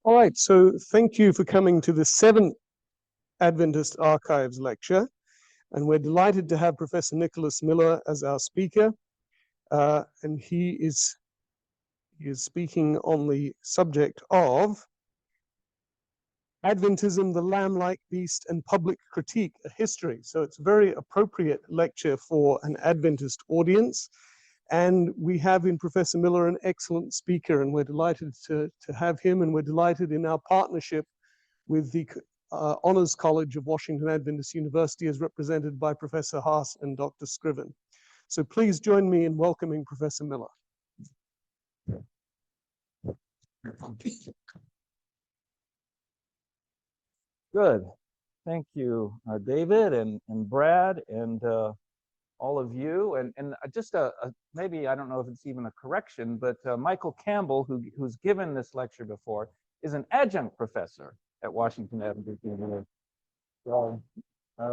All right, so thank you for coming to the 7th Adventist Archives Lecture. And we're delighted to have Professor Nicolas Miller as our speaker. And he is speaking on the subject of Adventism, the Lamblike Beast, and Public Critique, a History. So it's a very appropriate lecture for an Adventist audience. And we have in Professor Miller an excellent speaker, and we're delighted to have him, and we're delighted in our partnership with the Honors College of Washington Adventist University as represented by Professor Haas and Dr. Scriven. So please join me in welcoming Professor Miller. Good. Thank you, David and Brad and all of you. And just maybe, I don't know if it's even a correction, but Michael Campbell, who's given this lecture before, is an adjunct professor at Washington Adventist University. So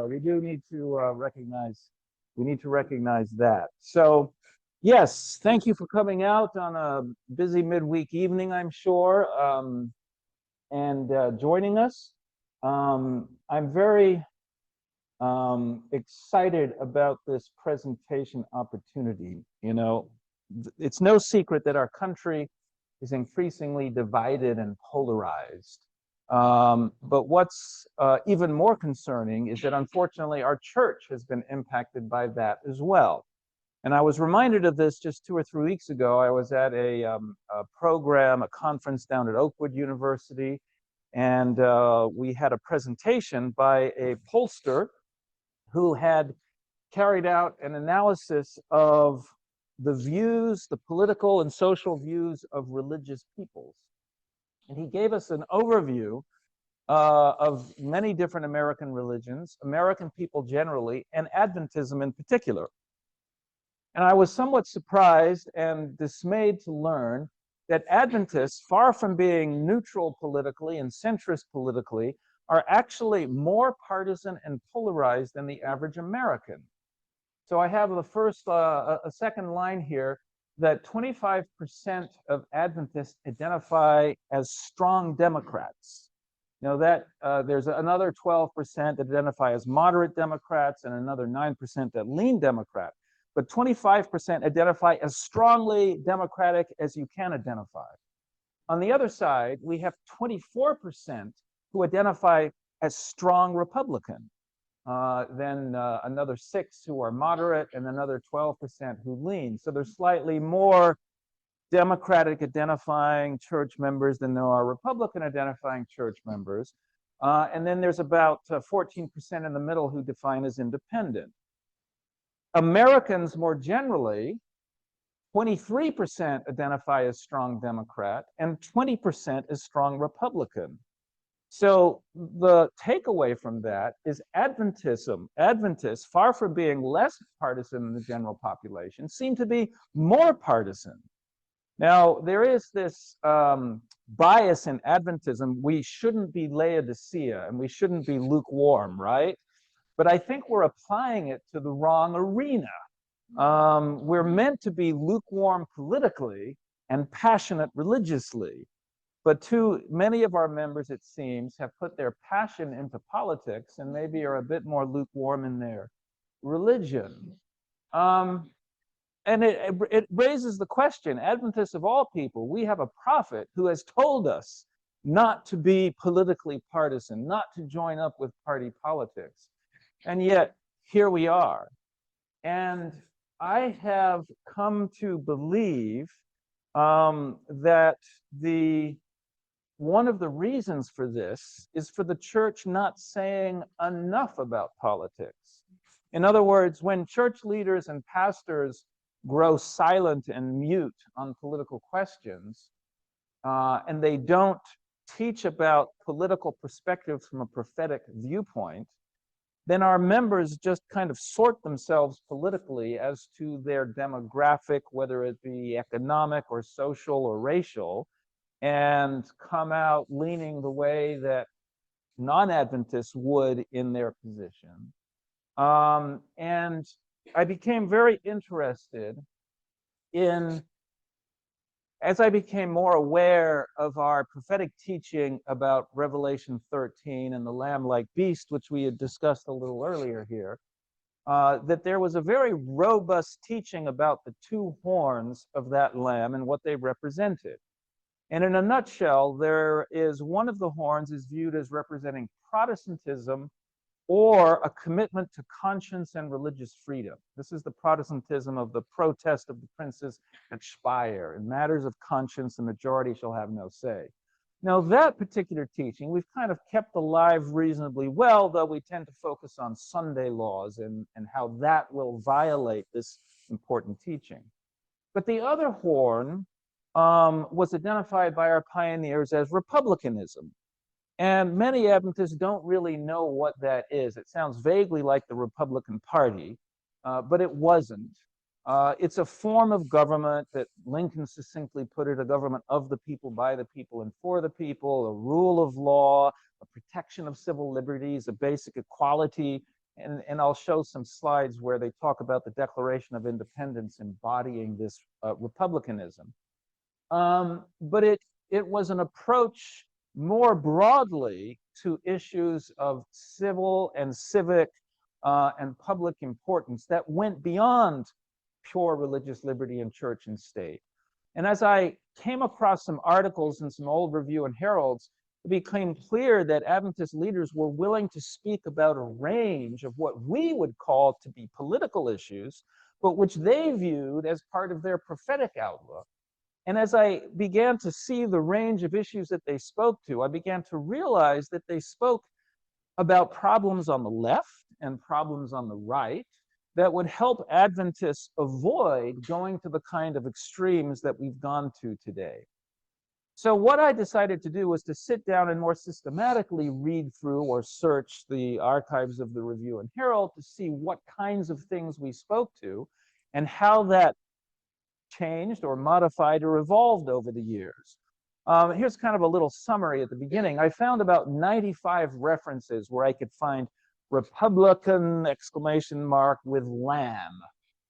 we do need to recognize that. So yes, thank you for coming out on a busy midweek evening, I'm sure, and joining us. I'm very excited about this presentation opportunity. You know, it's no secret that our country is increasingly divided and polarized. But what's even more concerning is that unfortunately our church has been impacted by that as well. And I was reminded of this just 2 or 3 weeks ago. I was at a conference down at Oakwood University, and we had a presentation by a pollster who had carried out an analysis of the views, the political and social views of religious peoples. And he gave us an overview of many different American religions, American people generally, and Adventism in particular. And I was somewhat surprised and dismayed to learn that Adventists, far from being neutral politically and centrist politically, are actually more partisan and polarized than the average American. So I have a second line here, that 25% of Adventists identify as strong Democrats. You know, that there's another 12% that identify as moderate Democrats and another 9% that lean Democrat. But 25% identify as strongly Democratic as you can identify. On the other side, we have 24% who identify as strong Republican, then another 6 who are moderate, and another 12% who lean. So there's slightly more Democratic identifying church members than there are Republican identifying church members. And then there's about 14% in the middle who define as independent. Americans more generally, 23% identify as strong Democrat and 20% as strong Republican. So the takeaway from that is Adventists, far from being less partisan than the general population, seem to be more partisan. Now, there is this bias in Adventism. We shouldn't be Laodicea and we shouldn't be lukewarm, right? But I think we're applying it to the wrong arena. We're meant to be lukewarm politically and passionate religiously. But too many of our members, it seems, have put their passion into politics and maybe are a bit more lukewarm in their religion. And it raises the question, Adventists of all people, we have a prophet who has told us not to be politically partisan, not to join up with party politics. And yet, here we are. And I have come to believe that one of the reasons for this is for the church not saying enough about politics. In other words, when church leaders and pastors grow silent and mute on political questions, and they don't teach about political perspectives from a prophetic viewpoint, then our members just kind of sort themselves politically as to their demographic, whether it be economic or social or racial, and come out leaning the way that non-Adventists would in their position. And I became very interested in as I became more aware of our prophetic teaching about Revelation 13 and the Lamblike Beast, which we had discussed a little earlier here, that there was a very robust teaching about the two horns of that lamb and what they represented. And in a nutshell, there is one of the horns is viewed as representing Protestantism or a commitment to conscience and religious freedom. This is the Protestantism of the protest of the princes at Speyer. In matters of conscience, the majority shall have no say. Now, that particular teaching we've kind of kept alive reasonably well, though we tend to focus on Sunday laws and how that will violate this important teaching. But the other horn was identified by our pioneers as republicanism. And many Adventists don't really know what that is. It sounds vaguely like the Republican Party, but it wasn't. It's a form of government that Lincoln succinctly put it, a government of the people, by the people, and for the people, a rule of law, a protection of civil liberties, a basic equality. And I'll show some slides where they talk about the Declaration of Independence embodying this republicanism. But it was an approach more broadly to issues of civil and civic and public importance that went beyond pure religious liberty in church and state. And as I came across some articles in some old Review and Heralds, it became clear that Adventist leaders were willing to speak about a range of what we would call to be political issues, but which they viewed as part of their prophetic outlook. And as I began to see the range of issues that they spoke to, I began to realize that they spoke about problems on the left and problems on the right that would help Adventists avoid going to the kind of extremes that we've gone to today. So what I decided to do was to sit down and more systematically read through or search the archives of the Review and Herald to see what kinds of things we spoke to and how that changed or modified or evolved over the years. Here's kind of a little summary at the beginning. I found about 95 references where I could find Republican exclamation mark with lamb,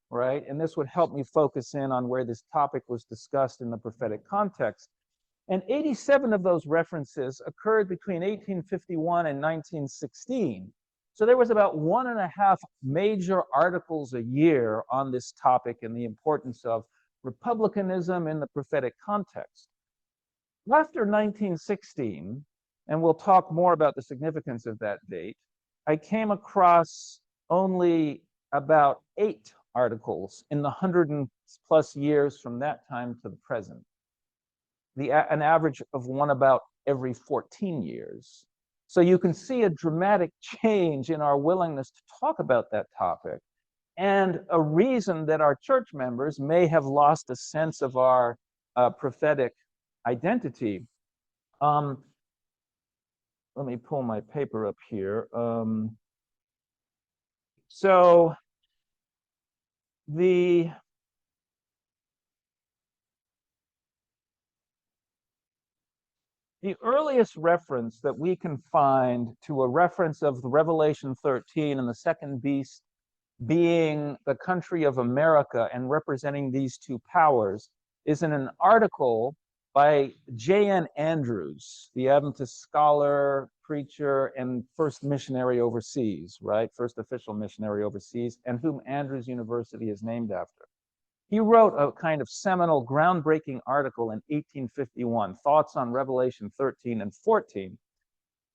right? And this would help me focus in on where this topic was discussed in the prophetic context. And 87 of those references occurred between 1851 and 1916. So there was about 1.5 major articles a year on this topic and the importance of republicanism in the prophetic context. After 1916, and we'll talk more about the significance of that date, I came across only about 8 articles in the 100+ years from that time to the present. An average of one about every 14 years. So you can see a dramatic change in our willingness to talk about that topic, and a reason that our church members may have lost a sense of our prophetic identity. Let me pull my paper up here. So the earliest reference that we can find to a reference of Revelation 13 and the second beast being the country of America and representing these two powers is in an article by J.N. Andrews, the Adventist scholar, preacher, and first missionary overseas, right? First official missionary overseas, and whom Andrews University is named after. He wrote a kind of seminal, groundbreaking article in 1851, Thoughts on Revelation 13 and 14.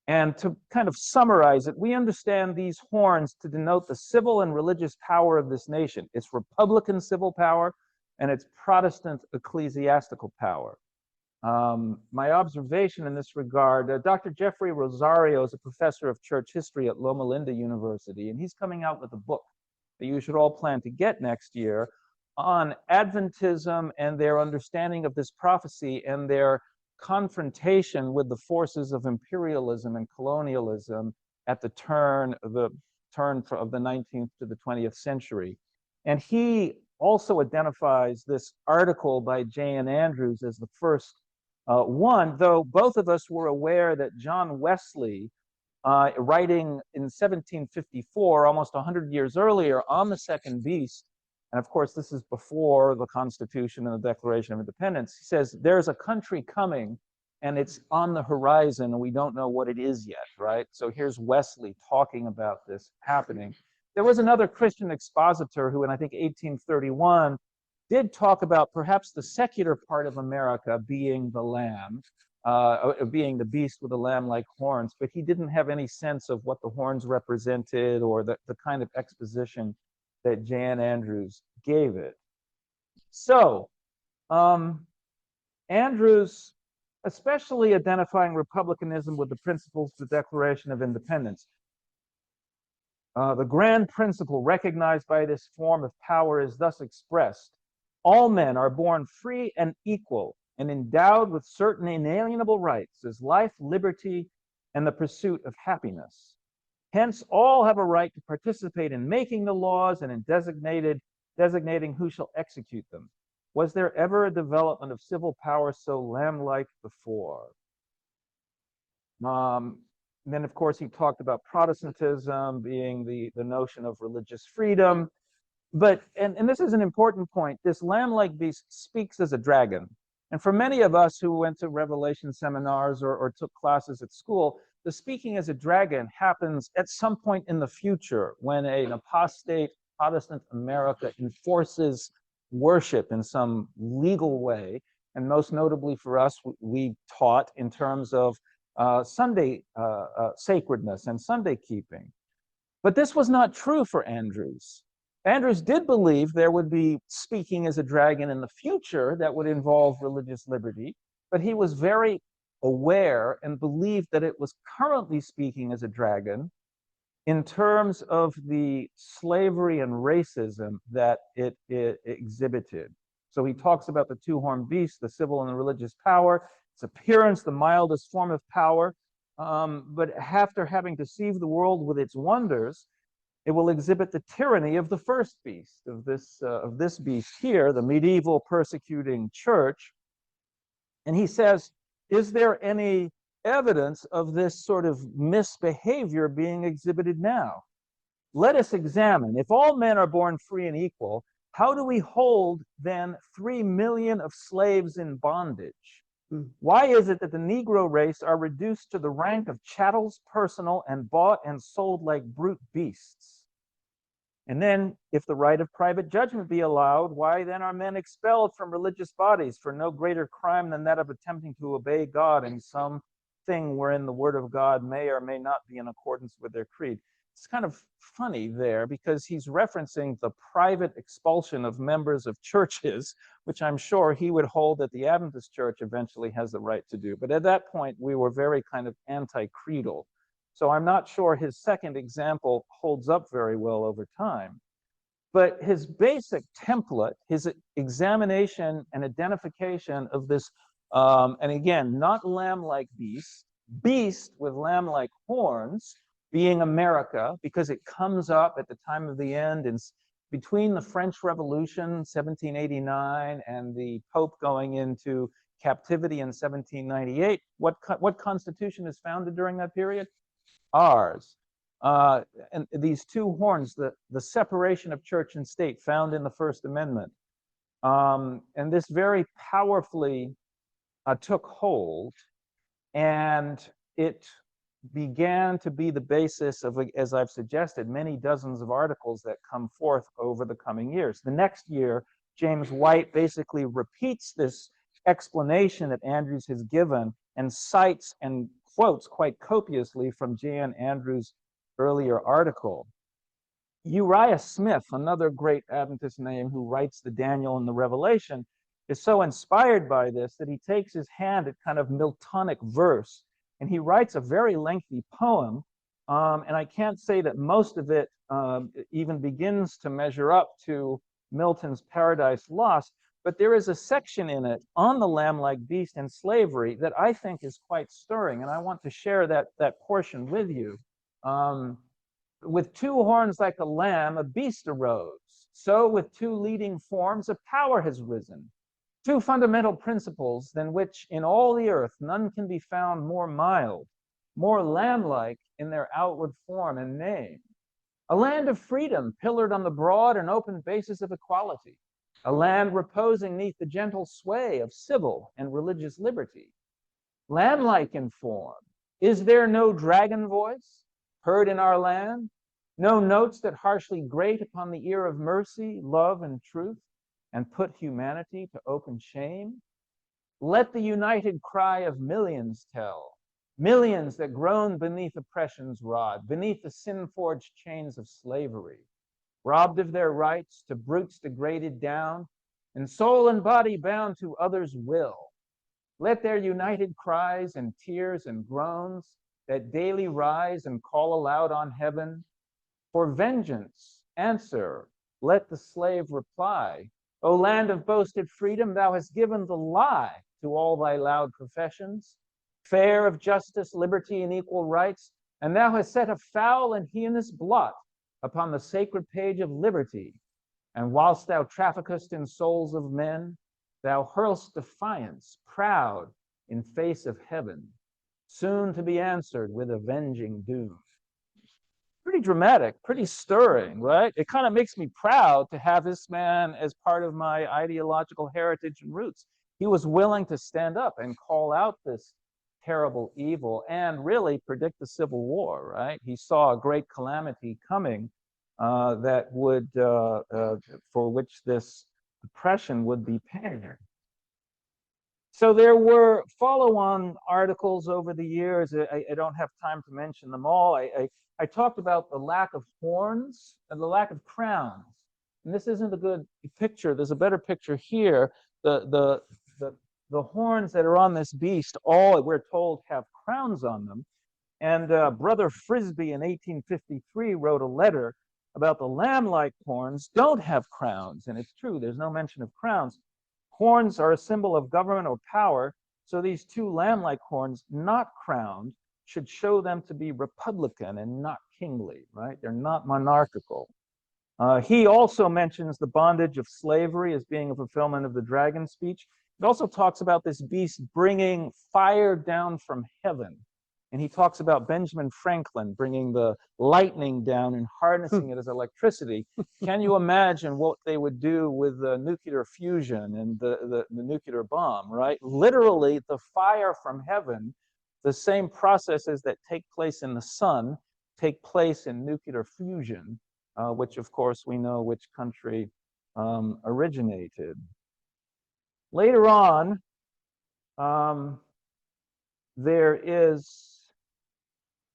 And to kind of summarize it, we understand these horns to denote the civil and religious power of this nation. It's Republican civil power and it's Protestant ecclesiastical power. My observation in this regard, Dr. Jeffrey Rosario is a professor of church history at Loma Linda University, and he's coming out with a book that you should all plan to get next year on Adventism and their understanding of this prophecy and their confrontation with the forces of imperialism and colonialism at the turn of the 19th to the 20th century. And he also identifies this article by J.N. Andrews as the first one, though both of us were aware that John Wesley, writing in 1754, almost 100 years earlier, on the second beast, and of course this is before the Constitution and the Declaration of Independence, he says there's a country coming and it's on the horizon and we don't know what it is yet, right? So here's Wesley talking about this happening. There was another Christian expositor who in, I think, 1831 did talk about perhaps the secular part of America being the lamb, being the beast with the lamb-like horns, but he didn't have any sense of what the horns represented or the kind of exposition that Jan Andrews gave it. So, Andrews, especially identifying republicanism with the principles of the Declaration of Independence. The grand principle recognized by this form of power is thus expressed: all men are born free and equal and endowed with certain inalienable rights as life, liberty, and the pursuit of happiness. Hence, all have a right to participate in making the laws and in designating who shall execute them. Was there ever a development of civil power so lamb-like before? Then, of course, he talked about Protestantism being the notion of religious freedom. But, and this is an important point, this lamb-like beast speaks as a dragon. And for many of us who went to Revelation seminars or took classes at school, the speaking as a dragon happens at some point in the future when an apostate Protestant America enforces worship in some legal way. And most notably for us, we taught in terms of Sunday sacredness and Sunday keeping. But this was not true for Andrews. Andrews did believe there would be speaking as a dragon in the future that would involve religious liberty, but he was very aware and believed that it was currently speaking as a dragon in terms of the slavery and racism that it exhibited. So he talks about the two-horned beast, the civil and the religious power, its appearance, the mildest form of power, but after having deceived the world with its wonders, it will exhibit the tyranny of the first beast, of this beast here, the medieval persecuting church. And he says, is there any evidence of this sort of misbehavior being exhibited now? Let us examine. If all men are born free and equal, how do we hold then 3 million of slaves in bondage? Why is it that the Negro race are reduced to the rank of chattels personal and bought and sold like brute beasts? And then, if the right of private judgment be allowed, why then are men expelled from religious bodies for no greater crime than that of attempting to obey God in some thing wherein the word of God may or may not be in accordance with their creed? It's kind of funny there because he's referencing the private expulsion of members of churches, which I'm sure he would hold that the Adventist church eventually has the right to do. But at that point, we were very kind of anti-creedal. So I'm not sure his second example holds up very well over time. But his basic template, his examination and identification of this, and again, not lamb-like beast, beast with lamb-like horns, being America, because it comes up at the time of the end and between the French Revolution, 1789, and the Pope going into captivity in 1798. What constitution is founded during that period? Ours. And these two horns, the separation of church and state found in the First Amendment. And this very powerfully took hold, and it began to be the basis of, as I've suggested, many dozens of articles that come forth over the coming years. The next year, James White basically repeats this explanation that Andrews has given and cites and quotes quite copiously from Jan Andrews' earlier article. Uriah Smith, another great Adventist name who writes the Daniel and the Revelation, is so inspired by this that he takes his hand at kind of Miltonic verse, and he writes a very lengthy poem, and I can't say that most of it even begins to measure up to Milton's Paradise Lost, but there is a section in it on the lamb-like beast and slavery that I think is quite stirring, and I want to share that portion with you. With two horns like a lamb, a beast arose. So with two leading forms, a power has risen. Two fundamental principles than which in all the earth none can be found more mild, more lamb-like in their outward form and name. A land of freedom pillared on the broad and open basis of equality. A land reposing neath the gentle sway of civil and religious liberty. Lamblike in form, is there no dragon voice heard in our land? No notes that harshly grate upon the ear of mercy, love, and truth, and put humanity to open shame? Let the united cry of millions tell, millions that groan beneath oppression's rod, beneath the sin-forged chains of slavery, robbed of their rights, to brutes degraded down, and soul and body bound to others' will. Let their united cries and tears and groans that daily rise and call aloud on heaven, for vengeance answer, let the slave reply, O land of boasted freedom, thou hast given the lie to all thy loud professions, fair of justice, liberty, and equal rights, and thou hast set a foul and heinous blot upon the sacred page of liberty. And whilst thou traffickest in souls of men, thou hurlst defiance, proud, in face of heaven, soon to be answered with avenging doom. Pretty dramatic, pretty stirring, right? It kind of makes me proud to have this man as part of my ideological heritage and roots. He was willing to stand up and call out this terrible evil and really predict the Civil War, right? He saw a great calamity coming that would, for which this oppression would be paid. So there were follow-on articles over the years. I don't have time to mention them all. I talked about the lack of horns and the lack of crowns. And this isn't a good picture. There's a better picture here. The horns that are on this beast, all we're told have crowns on them. And Brother Frisbee in 1853 wrote a letter about the lamb-like horns don't have crowns. And it's true, there's no mention of crowns. Horns are a symbol of government or power. So these two lamb-like horns, not crowned, should show them to be republican and not kingly, right? They're not monarchical. He also mentions the bondage of slavery as being a fulfillment of the dragon speech. It also talks about this beast bringing fire down from heaven. And he talks about Benjamin Franklin bringing the lightning down and harnessing it as electricity. Can you imagine what they would do with the nuclear fusion and the nuclear bomb, right? Literally, the fire from heaven, the same processes that take place in the sun take place in nuclear fusion, which, of course, we know which country originated. Later on, there is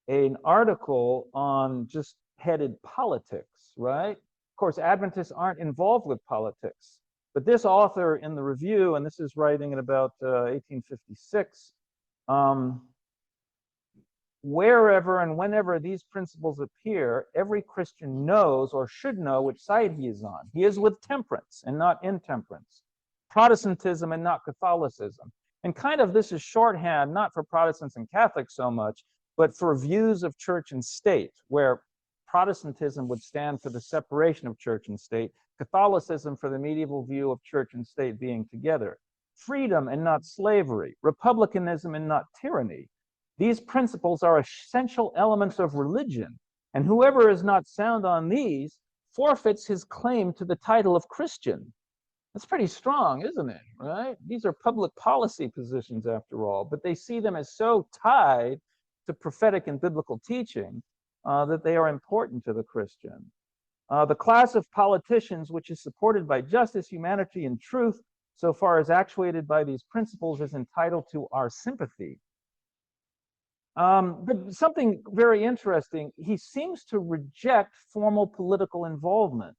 an article on just headed politics, right? Of course, Adventists aren't involved with politics, but this author in the review, and this is writing in about 1856, wherever and whenever these principles appear, every Christian knows or should know which side he is on. He is with temperance and not intemperance, Protestantism and not Catholicism. And kind of this is shorthand, not for Protestants and Catholics so much, but for views of church and state, where Protestantism would stand for the separation of church and state, Catholicism for the medieval view of church and state being together, freedom and not slavery, republicanism and not tyranny. These principles are essential elements of religion, and whoever is not sound on these forfeits his claim to the title of Christian. That's pretty strong, isn't it, right? These are public policy positions after all, but they see them as so tied to prophetic and biblical teaching that they are important to the Christian. The class of politicians which is supported by justice, humanity, and truth, so far as actuated by these principles, is entitled to our sympathy. But something very interesting, he seems to reject formal political involvement.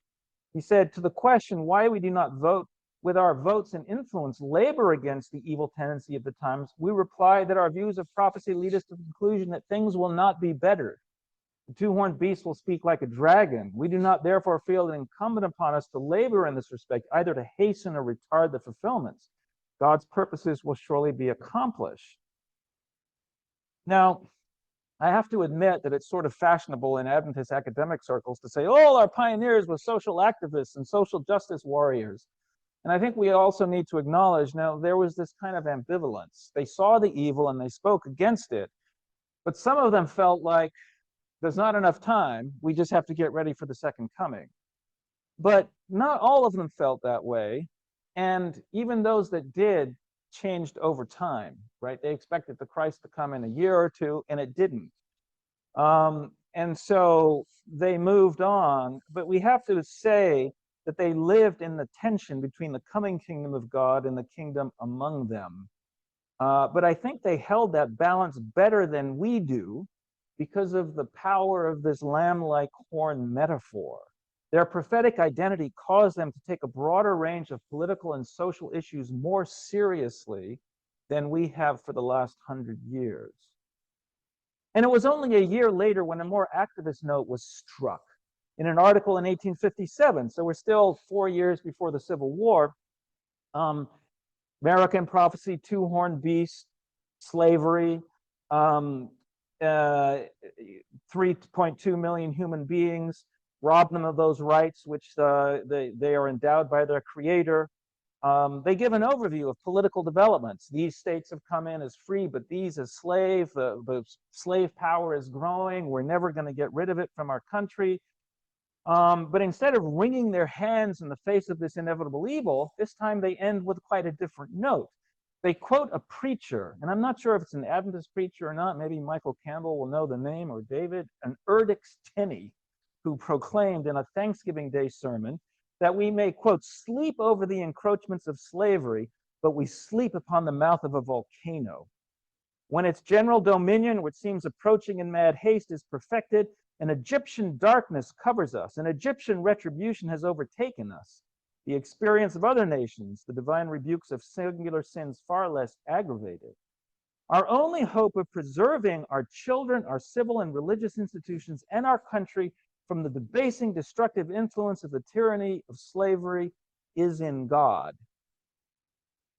He said, to the question why we do not vote with our votes and influence labor against the evil tendency of the times, we reply that our views of prophecy lead us to the conclusion that things will not be better. The two-horned beast will speak like a dragon. We do not therefore feel it incumbent upon us to labor in this respect, either to hasten or retard the fulfillments. God's purposes will surely be accomplished. Now, I have to admit that it's sort of fashionable in Adventist academic circles to say, all our pioneers were social activists and social justice warriors. And I think we also need to acknowledge now there was this kind of ambivalence. They saw the evil and they spoke against it, but some of them felt like there's not enough time. We just have to get ready for the second coming. But not all of them felt that way. And even those that did changed over time, right? They expected the Christ to come in a year or two, and it didn't. And so they moved on. But we have to say that they lived in the tension between the coming kingdom of God and the kingdom among them. But I think they held that balance better than we do because of the power of this lamb-like horn metaphor. Their prophetic identity caused them to take a broader range of political and social issues more seriously than we have for the last 100 years. And it was only a year later when a more activist note was struck in an article in 1857. So we're still 4 years before the Civil War. American Prophecy, Two-Horned Beast, Slavery, 3.2 million human beings, rob them of those rights which they are endowed by their creator. They give an overview of political developments. These states have come in as free, but these as slave. The slave power is growing. We're never going to get rid of it from our country. But instead of wringing their hands in the face of this inevitable evil, this time they end with quite a different note. They quote a preacher, and I'm not sure if it's an Adventist preacher or not. Maybe Michael Campbell will know the name, or David, an Erdix Tinney, who proclaimed in a Thanksgiving Day sermon that we may, quote, sleep over the encroachments of slavery, but we sleep upon the mouth of a volcano. When its general dominion, which seems approaching in mad haste, is perfected, an Egyptian darkness covers us, an Egyptian retribution has overtaken us. The experience of other nations, the divine rebukes of singular sins far less aggravated. Our only hope of preserving our children, our civil and religious institutions, and our country from the debasing, destructive influence of the tyranny of slavery is in God.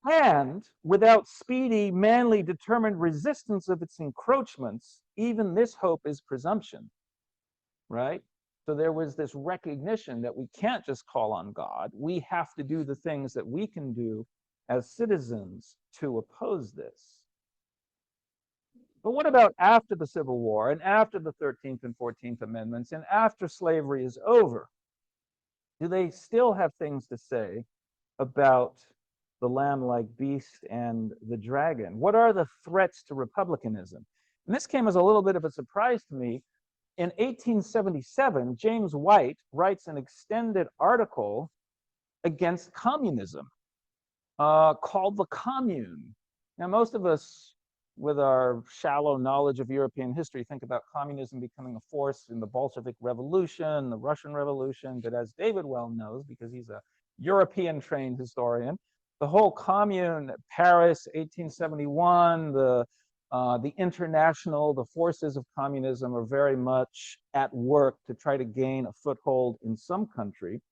And without speedy, manly, determined resistance of its encroachments, even this hope is presumption, right? So there was this recognition that we can't just call on God. We have to do the things that we can do as citizens to oppose this. But what about after the Civil War and after the 13th and 14th Amendments and after slavery is over? Do they still have things to say about the lamb-like beast and the dragon? What are the threats to republicanism? And this came as a little bit of a surprise to me. In 1877, James White writes an extended article against communism called The Commune. Now, most of us, with our shallow knowledge of European history, think about communism becoming a force in the Bolshevik Revolution, the Russian Revolution, but as David well knows, because he's a European-trained historian, the whole commune, Paris, 1871, the international, the forces of communism are very much at work to try to gain a foothold in some country.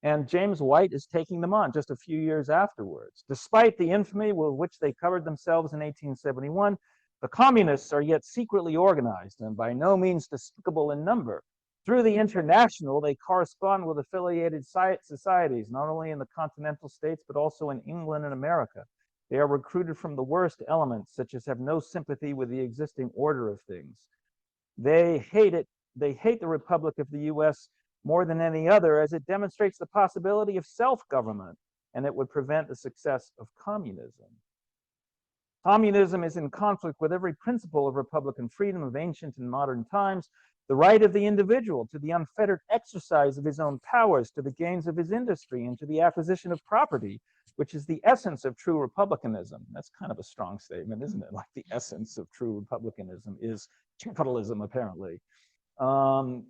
And James White is taking them on just a few years afterwards. Despite the infamy with which they covered themselves in 1871, the communists are yet secretly organized and by no means despicable in number. Through the international, they correspond with affiliated societies, not only in the continental states, but also in England and America. They are recruited from the worst elements, such as have no sympathy with the existing order of things. They hate it. They hate the Republic of the US more than any other, as it demonstrates the possibility of self-government, and it would prevent the success of communism. Communism is in conflict with every principle of republican freedom of ancient and modern times, the right of the individual to the unfettered exercise of his own powers, to the gains of his industry, and to the acquisition of property, which is the essence of true republicanism. That's kind of a strong statement, isn't it? Like the essence of true republicanism is capitalism, apparently.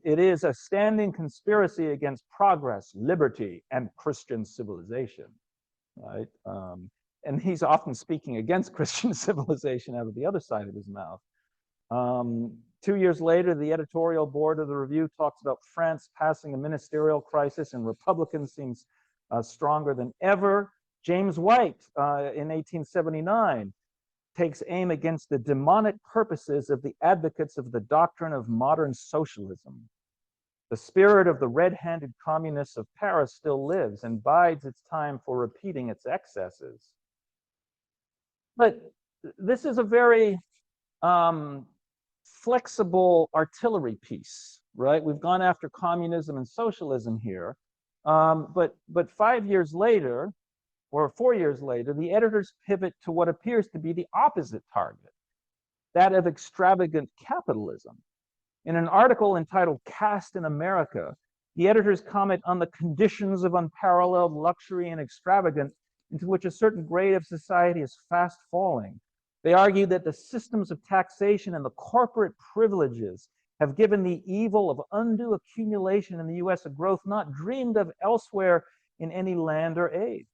It is a standing conspiracy against progress, liberty, and Christian civilization, right? And he's often speaking against Christian civilization out of the other side of his mouth. 2 years later, the editorial board of the Review talks about France passing a ministerial crisis, and Republicans seems stronger than ever. James White, in 1879, takes aim against the demonic purposes of the advocates of the doctrine of modern socialism. The spirit of the red-handed communists of Paris still lives and bides its time for repeating its excesses. But this is a very flexible artillery piece, right? We've gone after communism and socialism here, but 5 years later, or 4 years later, the editors pivot to what appears to be the opposite target, that of extravagant capitalism. In an article entitled Caste in America, the editors comment on the conditions of unparalleled luxury and extravagance into which a certain grade of society is fast falling. They argue that the systems of taxation and the corporate privileges have given the evil of undue accumulation in the US a growth not dreamed of elsewhere in any land or age.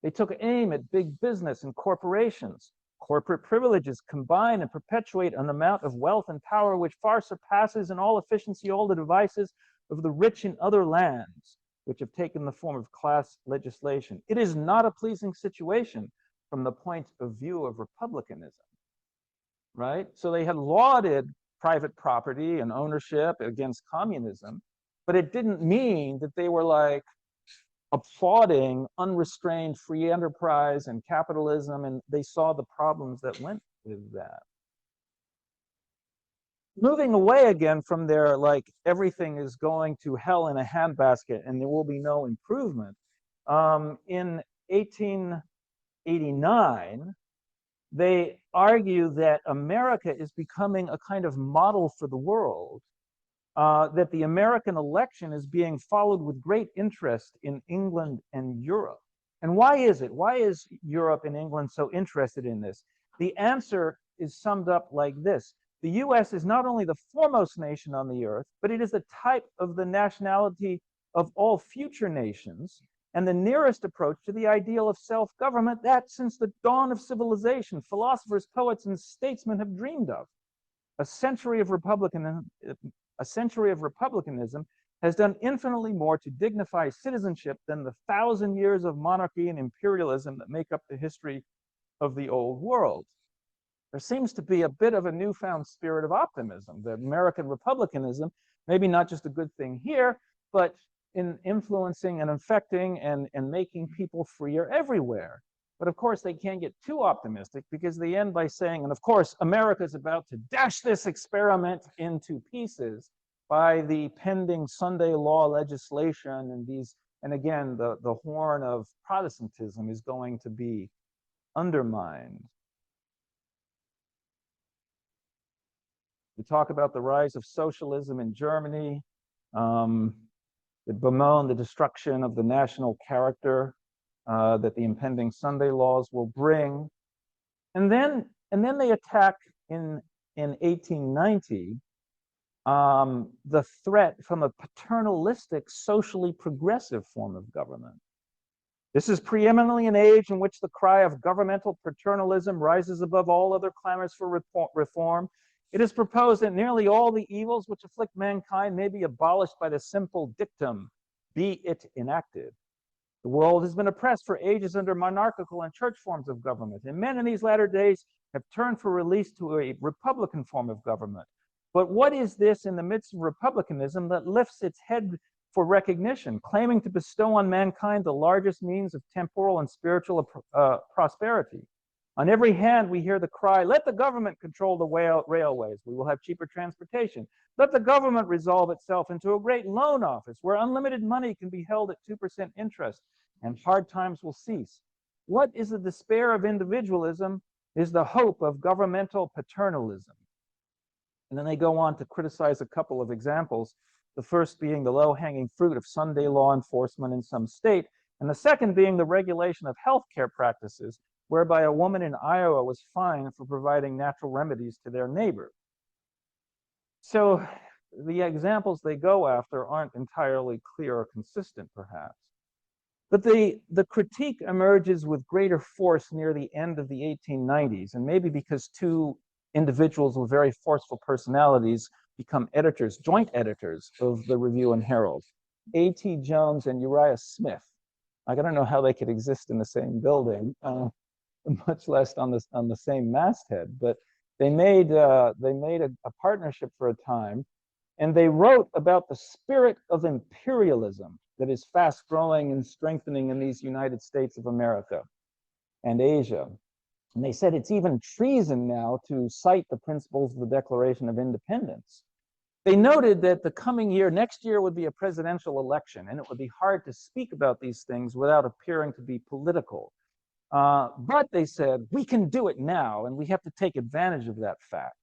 They took aim at big business and corporations. Corporate privileges combine and perpetuate an amount of wealth and power which far surpasses in all efficiency all the devices of the rich in other lands, which have taken the form of class legislation. It is not a pleasing situation from the point of view of republicanism, right? So they had lauded private property and ownership against communism, but it didn't mean that they were like applauding unrestrained free enterprise and capitalism, and they saw the problems that went with that. Moving away again from their like everything is going to hell in a handbasket and there will be no improvement, in 1889, they argue that America is becoming a kind of model for the world, that the American election is being followed with great interest in England and Europe. And why is it? Why is Europe and England so interested in this? The answer is summed up like this. The US is not only the foremost nation on the earth, but it is the type of the nationality of all future nations and the nearest approach to the ideal of self-government that since the dawn of civilization, philosophers, poets, and statesmen have dreamed of. A century of republicanism has done infinitely more to dignify citizenship than the 1,000 years of monarchy and imperialism that make up the history of the old world. There seems to be a bit of a newfound spirit of optimism, that American republicanism, maybe not just a good thing here, but in influencing and affecting and making people freer everywhere. But of course, they can't get too optimistic because they end by saying, and of course, America is about to dash this experiment into pieces by the pending Sunday law legislation and these, and again, the horn of Protestantism is going to be undermined. We talk about the rise of socialism in Germany, that bemoan the destruction of the national character that the impending Sunday laws will bring. And then they attack in 1890 the threat from a paternalistic, socially progressive form of government. This is preeminently an age in which the cry of governmental paternalism rises above all other clamors for reform. It is proposed that nearly all the evils which afflict mankind may be abolished by the simple dictum, be it enacted. The world has been oppressed for ages under monarchical and church forms of government, and men in these latter days have turned for release to a republican form of government. But what is this in the midst of republicanism that lifts its head for recognition, claiming to bestow on mankind the largest means of temporal and spiritual prosperity? On every hand, we hear the cry, let the government control the railways. We will have cheaper transportation. Let the government resolve itself into a great loan office where unlimited money can be held at 2% interest and hard times will cease. What is the despair of individualism is the hope of governmental paternalism. And then they go on to criticize a couple of examples, the first being the low-hanging fruit of Sunday law enforcement in some state, and the second being the regulation of healthcare practices, whereby a woman in Iowa was fined for providing natural remedies to their neighbor. So the examples they go after aren't entirely clear or consistent, perhaps. But the critique emerges with greater force near the end of the 1890s, and maybe because two individuals with very forceful personalities become editors, joint editors of the Review and Herald, A.T. Jones and Uriah Smith. I don't know how they could exist in the same building, much less on the same masthead, but they made a partnership for a time, and they wrote about the spirit of imperialism that is fast growing and strengthening in these United States of America and Asia. And they said it's even treason now to cite the principles of the Declaration of Independence. They noted that the coming year, next year, would be a presidential election, and it would be hard to speak about these things without appearing to be political. But they said, we can do it now, and we have to take advantage of that fact.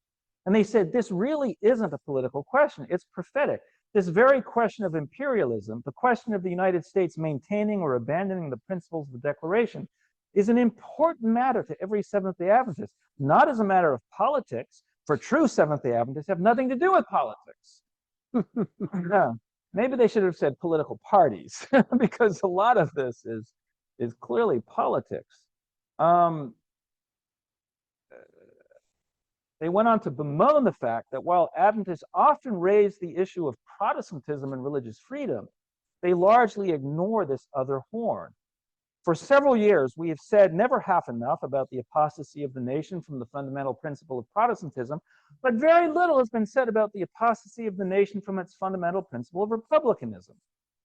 And they said, this really isn't a political question, it's prophetic. This very question of imperialism, the question of the United States maintaining or abandoning the principles of the Declaration, is an important matter to every Seventh-day Adventist, not as a matter of politics, for true Seventh-day Adventists have nothing to do with politics. Yeah. Maybe they should have said political parties, because a lot of this is clearly politics. They went on to bemoan the fact that while Adventists often raise the issue of Protestantism and religious freedom, they largely ignore this other horn. For several years, we have said never half enough about the apostasy of the nation from the fundamental principle of Protestantism, but very little has been said about the apostasy of the nation from its fundamental principle of republicanism.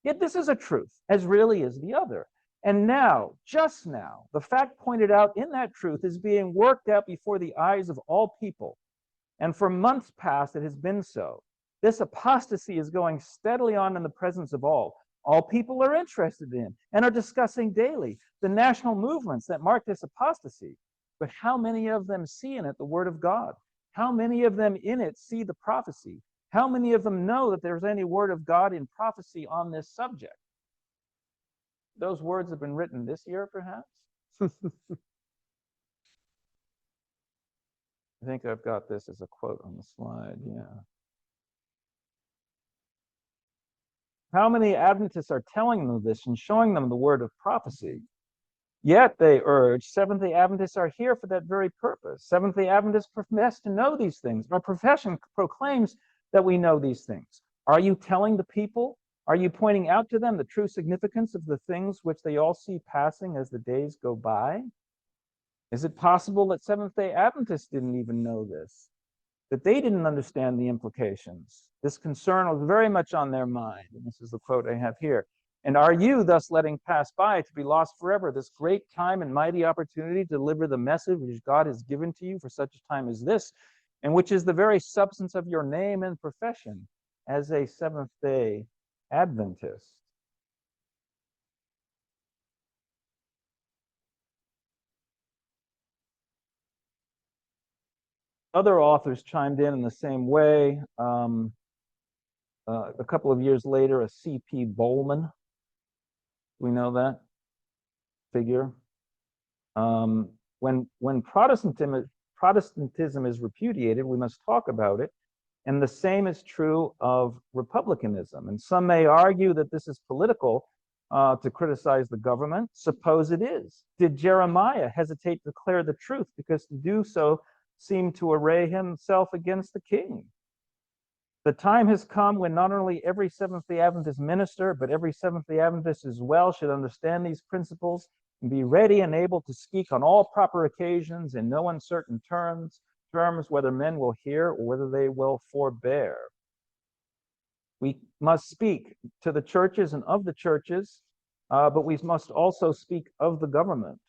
Yet this is a truth, as really is the other. And now, just now, the fact pointed out in that truth is being worked out before the eyes of all people. And for months past, it has been so. This apostasy is going steadily on in the presence of all. All people are interested in and are discussing daily the national movements that mark this apostasy. But how many of them see in it the word of God? How many of them in it see the prophecy? How many of them know that there's any word of God in prophecy on this subject? Those words have been written this year, perhaps? I think I've got this as a quote on the slide, yeah. How many Adventists are telling them this and showing them the word of prophecy? Yet they urge, Seventh-day Adventists are here for that very purpose. Seventh-day Adventists profess to know these things. Our profession proclaims that we know these things. Are you telling the people? Are you pointing out to them the true significance of the things which they all see passing as the days go by? Is it possible that Seventh-day Adventists didn't even know this? That they didn't understand the implications? This concern was very much on their mind. And this is the quote I have here. And are you thus letting pass by to be lost forever this great time and mighty opportunity to deliver the message which God has given to you for such a time as this, and which is the very substance of your name and profession as a Seventh-day Adventist? Other authors chimed in the same way. A couple of years later, a C.P. Bowman, we know that figure. When Protestantism is repudiated, we must talk about it. And the same is true of republicanism. And some may argue that this is political to criticize the government. Suppose it is. Did Jeremiah hesitate to declare the truth because to do so seemed to array himself against the king? The time has come when not only every Seventh-day Adventist minister, but every Seventh-day Adventist as well should understand these principles and be ready and able to speak on all proper occasions in no uncertain terms, whether men will hear or whether they will forbear. We must speak to the churches and of the churches, but we must also speak of the government.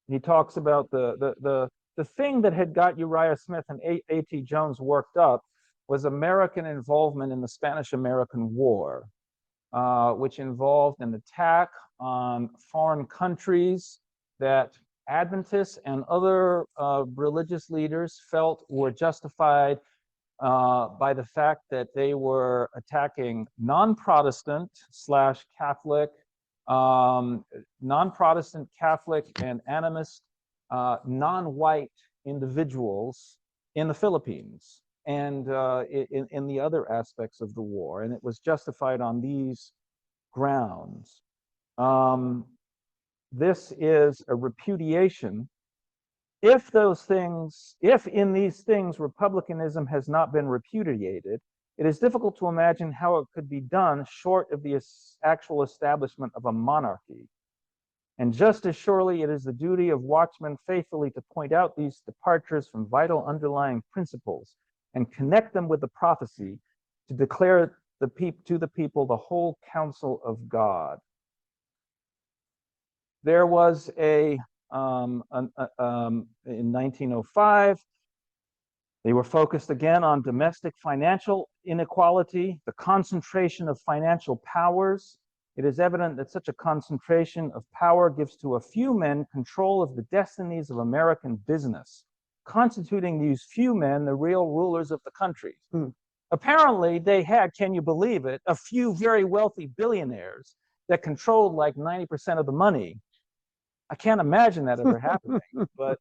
He talks about the thing that had got Uriah Smith and A.T. Jones worked up was American involvement in the Spanish-American War, which involved an attack on foreign countries that Adventists and other religious leaders felt were justified by the fact that they were attacking non-Protestant / Catholic, non-Protestant, Catholic, and animist non-white individuals in the Philippines and in the other aspects of the war. And it was justified on these grounds. This is a repudiation. If in these things republicanism has not been repudiated, it is difficult to imagine how it could be done short of the actual establishment of a monarchy. And just as surely it is the duty of watchmen faithfully to point out these departures from vital underlying principles and connect them with the prophecy to declare to the people the whole counsel of God. There was in 1905, they were focused again on domestic financial inequality, the concentration of financial powers. It is evident that such a concentration of power gives to a few men control of the destinies of American business, constituting these few men the real rulers of the country. Apparently, they had, can you believe it, a few very wealthy billionaires that controlled like 90% of the money. I can't imagine that ever happening, but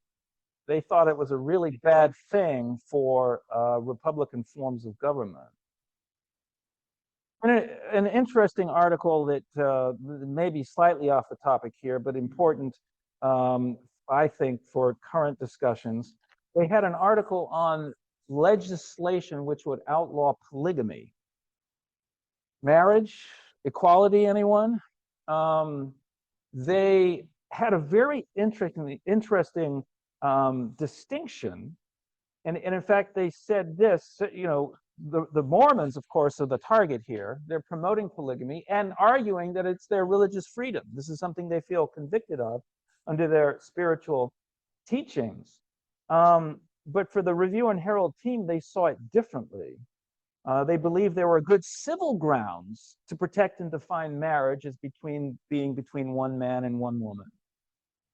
they thought it was a really bad thing for Republican forms of government. An interesting article that may be slightly off the topic here, but important, I think, for current discussions. They had an article on legislation which would outlaw polygamy. Marriage, equality, anyone? They had a very interesting distinction. And in fact, they said this, you know, the Mormons, of course, are the target here. They're promoting polygamy and arguing that it's their religious freedom. This is something they feel convicted of under their spiritual teachings. But for the Review and Herald team, they saw it differently. They believed there were good civil grounds to protect and define marriage as being between one man and one woman.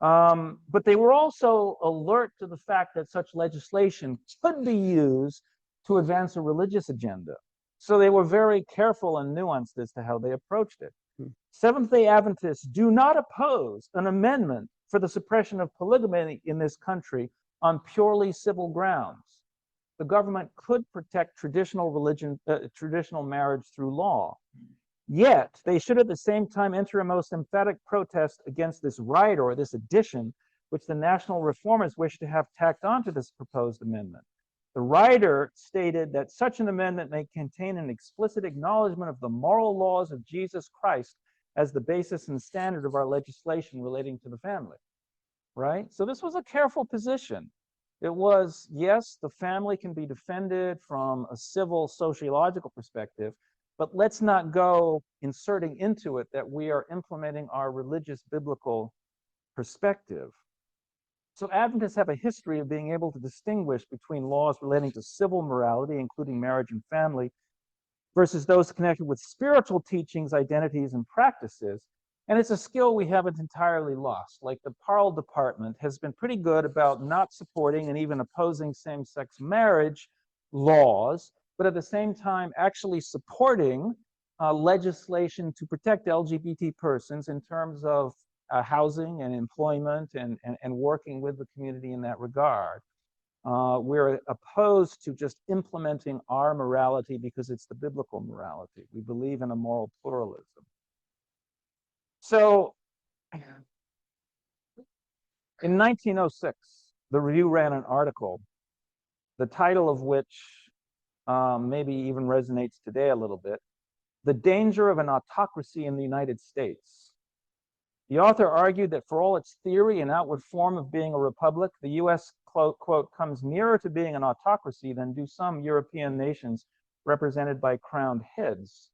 But they were also alert to the fact that such legislation could be used to advance a religious agenda. So they were very careful and nuanced as to how they approached it. Seventh-day Adventists do not oppose an amendment for the suppression of polygamy in this country on purely civil grounds. The government could protect traditional marriage through law. Yet, they should at the same time enter a most emphatic protest against this right or this addition, which the national reformers wish to have tacked onto this proposed amendment. The writer stated that such an amendment may contain an explicit acknowledgement of the moral laws of Jesus Christ as the basis and standard of our legislation relating to the family, right? So this was a careful position. It was, yes, the family can be defended from a civil sociological perspective, but let's not go inserting into it that we are implementing our religious biblical perspective. So Adventists have a history of being able to distinguish between laws relating to civil morality, including marriage and family, versus those connected with spiritual teachings, identities, and practices. And it's a skill we haven't entirely lost. Like the Parle Department has been pretty good about not supporting and even opposing same-sex marriage laws, but at the same time actually supporting legislation to protect LGBT persons in terms of housing and employment and working with the community in that regard. We're opposed to just implementing our morality because it's the biblical morality. We believe in a moral pluralism. So in 1906, the Review ran an article, the title of which maybe even resonates today a little bit, "The Danger of an Autocracy in the United States." The author argued that for all its theory and outward form of being a republic, the U.S., quote, "comes nearer to being an autocracy than do some European nations represented by crowned heads."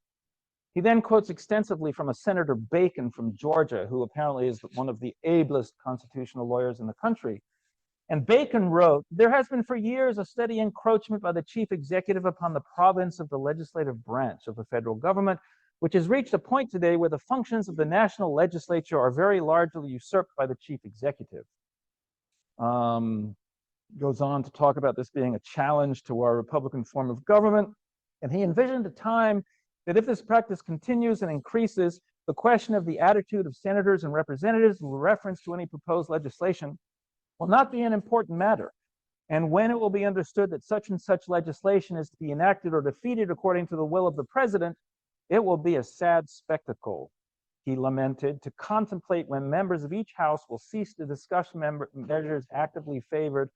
He then quotes extensively from a Senator Bacon from Georgia, who apparently is one of the ablest constitutional lawyers in the country. And Bacon wrote, "There has been for years a steady encroachment by the chief executive upon the province of the legislative branch of the federal government, which has reached a point today where the functions of the national legislature are very largely usurped by the chief executive." Goes on to talk about this being a challenge to our Republican form of government. And he envisioned a time that if this practice continues and increases, the question of the attitude of senators and representatives with reference to any proposed legislation will not be an important matter. And when it will be understood that such and such legislation is to be enacted or defeated according to the will of the president, it will be a sad spectacle, he lamented, to contemplate when members of each house will cease to discuss measures actively favored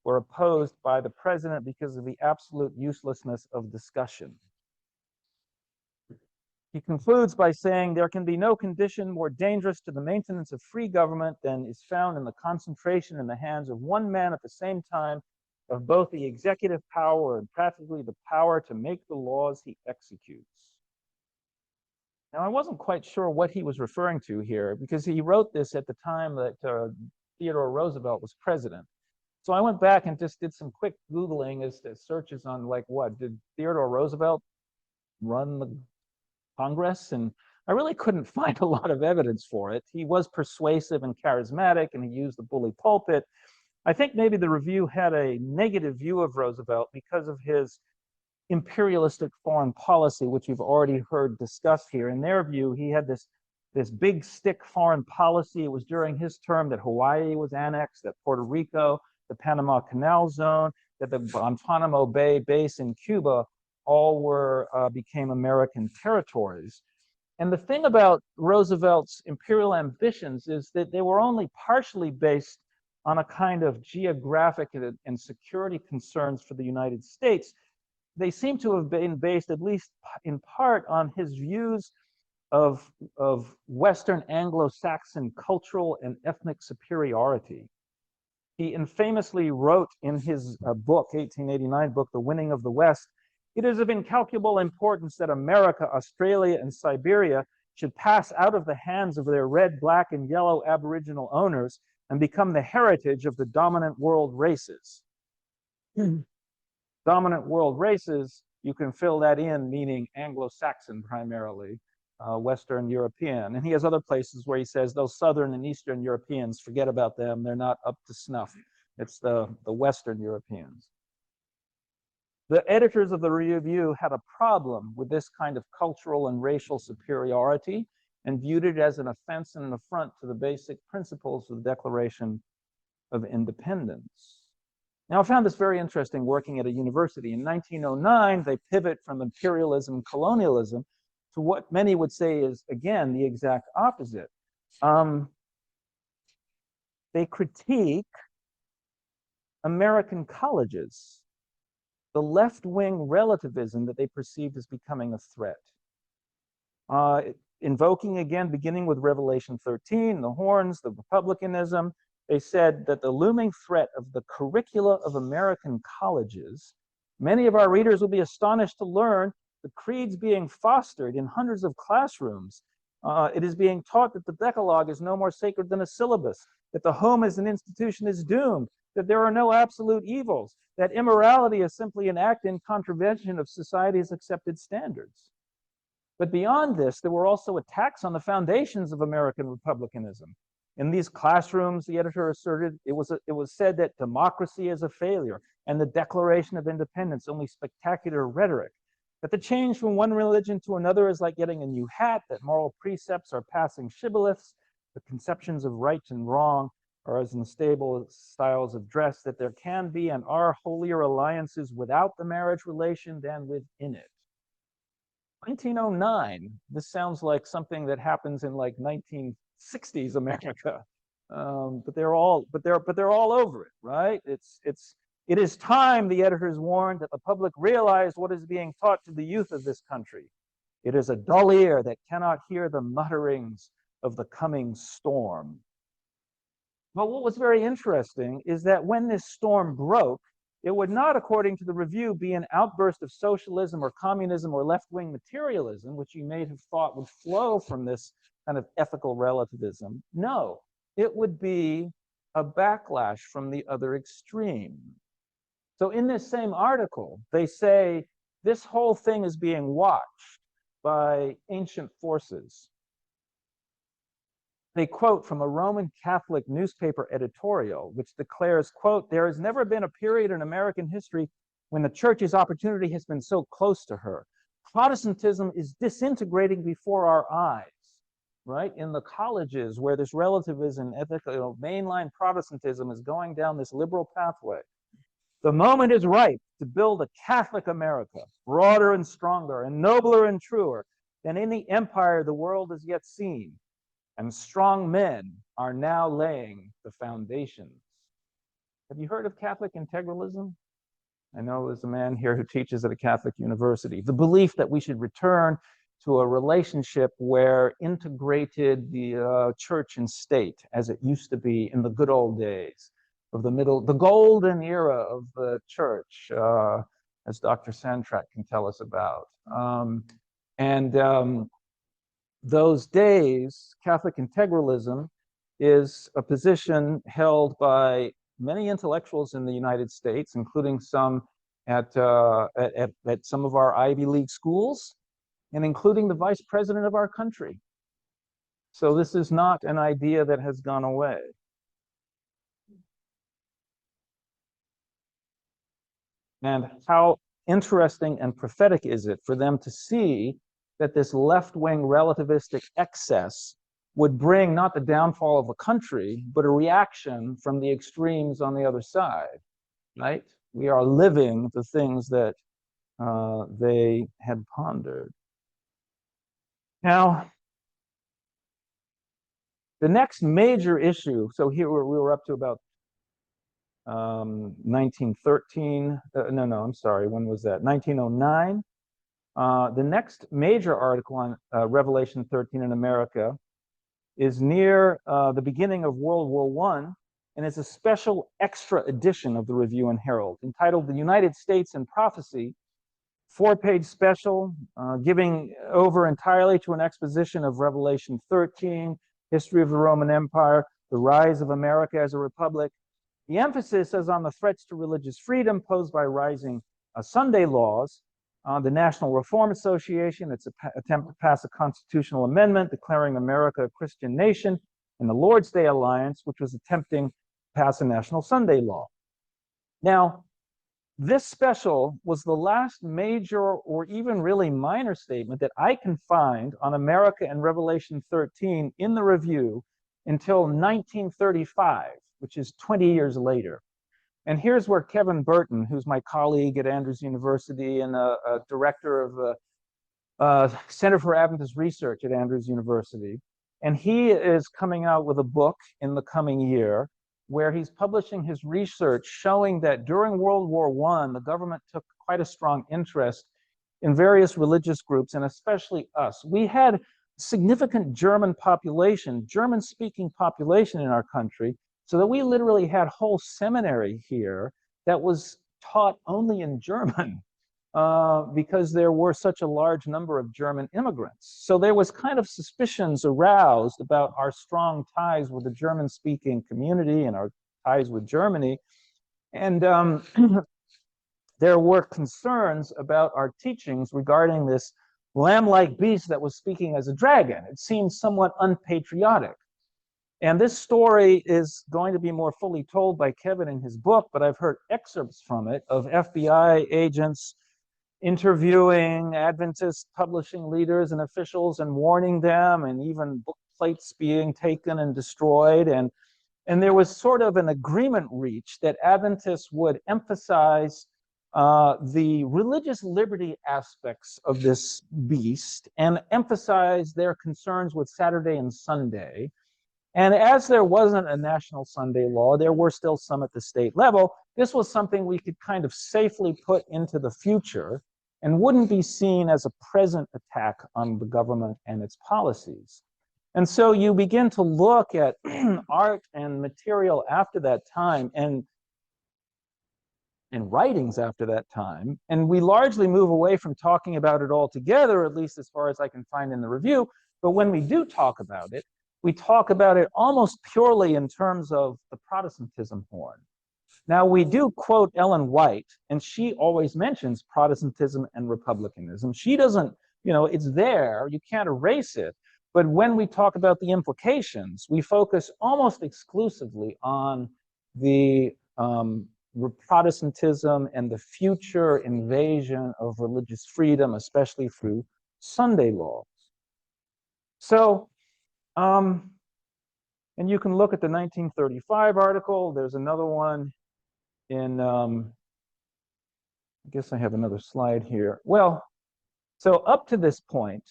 or opposed by the president because of the absolute uselessness of discussion. He concludes by saying, "There can be no condition more dangerous to the maintenance of free government than is found in the concentration in the hands of one man at the same time of both the executive power and practically the power to make the laws he executes." Now, I wasn't quite sure what he was referring to here, because he wrote this at the time that Theodore Roosevelt was president. So I went back and just did some quick Googling as to searches on, like, what, did Theodore Roosevelt run the Congress? And I really couldn't find a lot of evidence for it. He was persuasive and charismatic, and he used the bully pulpit. I think maybe the review had a negative view of Roosevelt because of his imperialistic foreign policy, which you've already heard discussed here. In their view, he had this big stick foreign policy. It was during his term that Hawaii was annexed, that Puerto Rico, the Panama Canal Zone, that the Guantanamo Bay base in Cuba all became American territories. And the thing about Roosevelt's imperial ambitions is that they were only partially based on a kind of geographic and security concerns for the United States. They seem to have been based, at least in part, on his views of Western Anglo-Saxon cultural and ethnic superiority. He infamously wrote in his 1889 book, The Winning of the West, "It is of incalculable importance that America, Australia, and Siberia should pass out of the hands of their red, black, and yellow aboriginal owners and become the heritage of the dominant world races." Dominant world races, you can fill that in, meaning Anglo-Saxon primarily, Western European. And he has other places where he says those Southern and Eastern Europeans, forget about them, they're not up to snuff. It's the Western Europeans. The editors of the review had a problem with this kind of cultural and racial superiority and viewed it as an offense and an affront to the basic principles of the Declaration of Independence. Now, I found this very interesting working at a university. In 1909, they pivot from imperialism, colonialism, to what many would say is, again, the exact opposite. They critique American colleges, the left-wing relativism that they perceived as becoming a threat. Invoking, again, beginning with Revelation 13, the horns, the republicanism, they said that the looming threat of the curricula of American colleges, many of our readers will be astonished to learn the creeds being fostered in hundreds of classrooms. It is being taught that the Decalogue is no more sacred than a syllabus, that the home as an institution is doomed, that there are no absolute evils, that immorality is simply an act in contravention of society's accepted standards. But beyond this, there were also attacks on the foundations of American republicanism. In these classrooms, the editor asserted, it was said that democracy is a failure and the Declaration of Independence only spectacular rhetoric, that the change from one religion to another is like getting a new hat, that moral precepts are passing shibboleths, the conceptions of right and wrong are as unstable styles of dress, that there can be and are holier alliances without the marriage relation than within it. 1909, this sounds like something that happens in like 1960s America, but they're all over it, right? It is time, the editors warned, that the public realize what is being taught to the youth of this country. It is a dull ear that cannot hear the mutterings of the coming storm. But what was very interesting is that when this storm broke, it would not, according to the review, be an outburst of socialism or communism or left-wing materialism, which you may have thought would flow from this kind of ethical relativism. No, it would be a backlash from the other extreme. So in this same article, they say this whole thing is being watched by ancient forces. They quote from a Roman Catholic newspaper editorial, which declares, quote, "There has never been a period in American history when the church's opportunity has been so close to her. Protestantism is disintegrating before our eyes," right? In the colleges where this relativism, ethical, mainline Protestantism is going down this liberal pathway. "The moment is ripe to build a Catholic America, broader and stronger and nobler and truer than any empire the world has yet seen. And strong men are now laying the foundations." Have you heard of Catholic integralism? I know there's a man here who teaches at a Catholic university. The belief that we should return to a relationship where integrated the church and state as it used to be in the good old days of the golden era of the church, as Dr. Sandtrack can tell us about. those days, Catholic integralism is a position held by many intellectuals in the United States, including some at some of our Ivy League schools, and including the vice president of our country. So this is not an idea that has gone away. And how interesting and prophetic is it for them to see that this left-wing relativistic excess would bring not the downfall of a country, but a reaction from the extremes on the other side, right? We are living the things that they had pondered. Now, the next major issue, so here we were up to about 1913, I'm sorry, when was that? 1909. The next major article on Revelation 13 in America is near the beginning of World War I, and it's a special extra edition of the Review and Herald entitled The United States in Prophecy, 4-page special, giving over entirely to an exposition of Revelation 13, history of the Roman Empire, the rise of America as a republic. The emphasis is on the threats to religious freedom posed by rising Sunday laws, the National Reform Association, its attempt to pass a constitutional amendment declaring America a Christian nation, and the Lord's Day Alliance, which was attempting to pass a national Sunday law. Now, this special was the last major or even really minor statement that I can find on America and Revelation 13 in the review until 1935, which is 20 years later. And here's where Kevin Burton, who's my colleague at Andrews University and a director of the Center for Adventist Research at Andrews University, and he is coming out with a book in the coming year where he's publishing his research showing that during World War I, the government took quite a strong interest in various religious groups, and especially us. We had significant German population, German-speaking population in our country, so that we literally had whole seminary here that was taught only in German because there were such a large number of German immigrants. So there was kind of suspicions aroused about our strong ties with the German-speaking community and our ties with Germany. And there were concerns about our teachings regarding this lamb-like beast that was speaking as a dragon. It seemed somewhat unpatriotic. And this story is going to be more fully told by Kevin in his book, but I've heard excerpts from it of FBI agents interviewing Adventist publishing leaders and officials and warning them, and even book plates being taken and destroyed. And there was sort of an agreement reached that Adventists would emphasize the religious liberty aspects of this beast and emphasize their concerns with Saturday and Sunday. And as there wasn't a national Sunday law, there were still some at the state level. This was something we could kind of safely put into the future and wouldn't be seen as a present attack on the government and its policies. And so you begin to look at art and material after that time and writings after that time, and we largely move away from talking about it altogether, at least as far as I can find in the review. But when we do talk about it, we talk about it almost purely in terms of the Protestantism horn. Now, we do quote Ellen White, and she always mentions Protestantism and Republicanism. She doesn't, it's there, you can't erase it. But when we talk about the implications, we focus almost exclusively on the Protestantism and the future invasion of religious freedom, especially through Sunday laws. So, and you can look at the 1935 article. There's another one in, I guess I have another slide here. Well, so up to this point,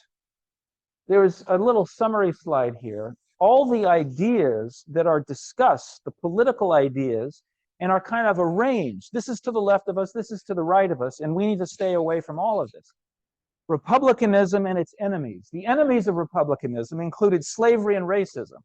there's a little summary slide here. All the ideas that are discussed, the political ideas, and are kind of arranged. This is to the left of us, this is to the right of us, and we need to stay away from all of this. Republicanism and its enemies. The enemies of republicanism included slavery and racism,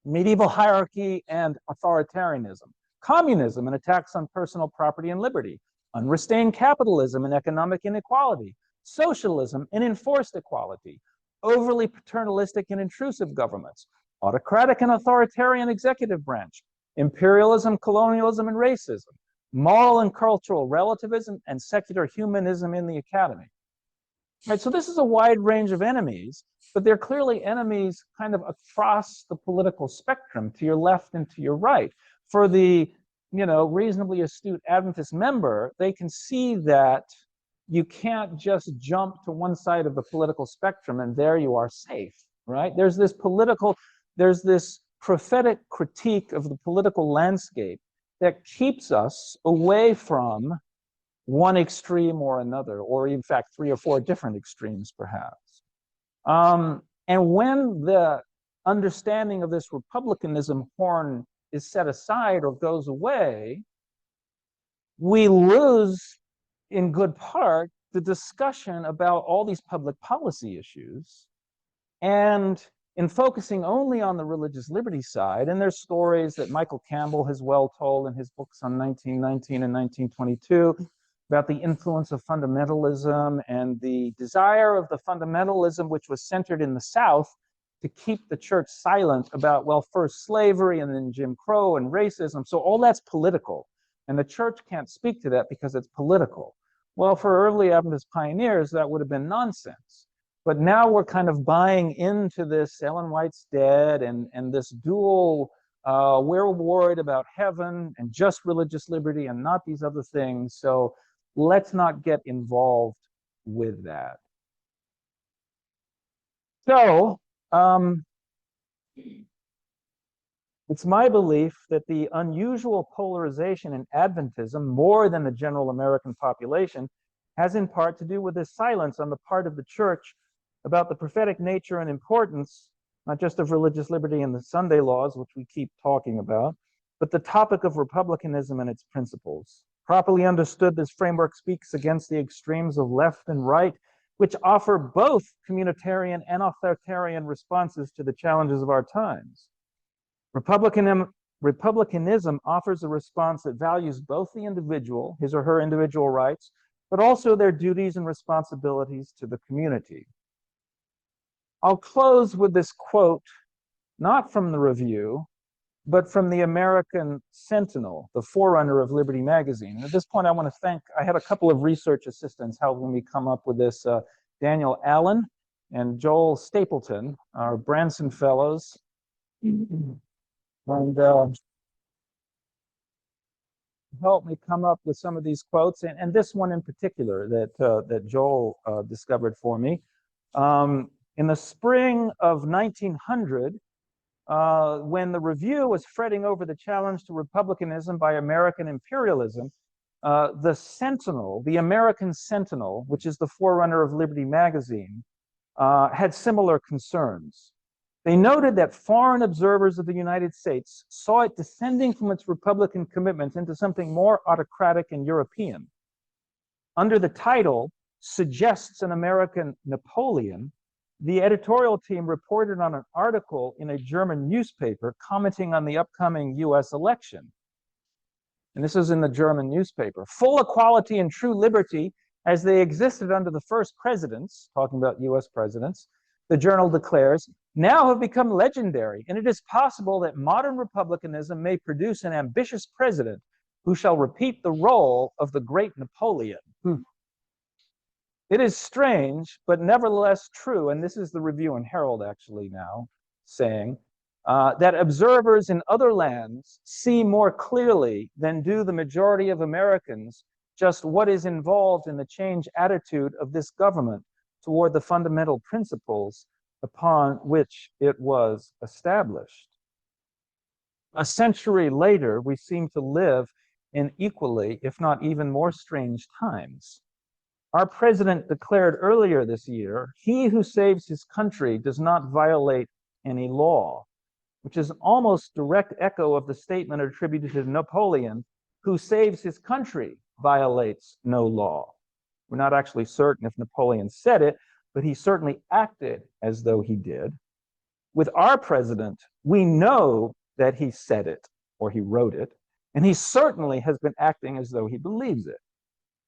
medieval hierarchy and authoritarianism, communism and attacks on personal property and liberty, unrestrained capitalism and economic inequality, socialism and enforced equality, overly paternalistic and intrusive governments, autocratic and authoritarian executive branch, imperialism, colonialism, and racism, moral and cultural relativism, and secular humanism in the academy. Right, so this is a wide range of enemies, but they're clearly enemies kind of across the political spectrum, to your left and to your right. For the reasonably astute Adventist member, they can see that you can't just jump to one side of the political spectrum and there you are safe, right? There's this prophetic critique of the political landscape that keeps us away from one extreme or another, or in fact, 3 or 4 different extremes, perhaps. And when the understanding of this republicanism horn is set aside or goes away, we lose, in good part, the discussion about all these public policy issues. And in focusing only on the religious liberty side, and there's stories that Michael Campbell has well told in his books on 1919 and 1922 about the influence of fundamentalism and the desire of the fundamentalism, which was centered in the South, to keep the church silent about, well, first slavery and then Jim Crow and racism. So all that's political. And the church can't speak to that because it's political. Well, for early Adventist pioneers, that would have been nonsense. But now we're kind of buying into this Ellen White's dead and this dual, we're worried about heaven and just religious liberty and not these other things. So let's not get involved with that. So it's my belief that the unusual polarization in Adventism, more than the general American population, has in part to do with this silence on the part of the church about the prophetic nature and importance, not just of religious liberty and the Sunday laws, which we keep talking about, but the topic of republicanism and its principles. Properly understood, this framework speaks against the extremes of left and right, which offer both communitarian and authoritarian responses to the challenges of our times. Republicanism offers a response that values both the individual, his or her individual rights, but also their duties and responsibilities to the community. I'll close with this quote, not from the review, but from the American Sentinel, the forerunner of Liberty Magazine. And at this point, I want to thank, I had a couple of research assistants helping me come up with this, Daniel Allen and Joel Stapleton, our Branson Fellows. And helped me come up with some of these quotes, and this one in particular that Joel discovered for me. In the spring of 1900, when the Review was fretting over the challenge to republicanism by American imperialism, the Sentinel, the American Sentinel, which is the forerunner of Liberty Magazine, had similar concerns. They noted that foreign observers of the United States saw it descending from its Republican commitments into something more autocratic and European. Under the title, Suggests an American Napoleon, the editorial team reported on an article in a German newspaper commenting on the upcoming US election. And this is in the German newspaper. Full equality and true liberty as they existed under the first presidents, talking about US presidents, the journal declares, now have become legendary, and it is possible that modern republicanism may produce an ambitious president who shall repeat the role of the great Napoleon. It is strange, but nevertheless true, and this is the Review and Herald actually now saying, that observers in other lands see more clearly than do the majority of Americans just what is involved in the change attitude of this government toward the fundamental principles upon which it was established. A century later, we seem to live in equally, if not even more strange times. Our president declared earlier this year, he who saves his country does not violate any law, which is almost direct echo of the statement attributed to Napoleon, who saves his country violates no law. We're not actually certain if Napoleon said it, but he certainly acted as though he did. With our president, we know that he said it or he wrote it, and he certainly has been acting as though he believes it.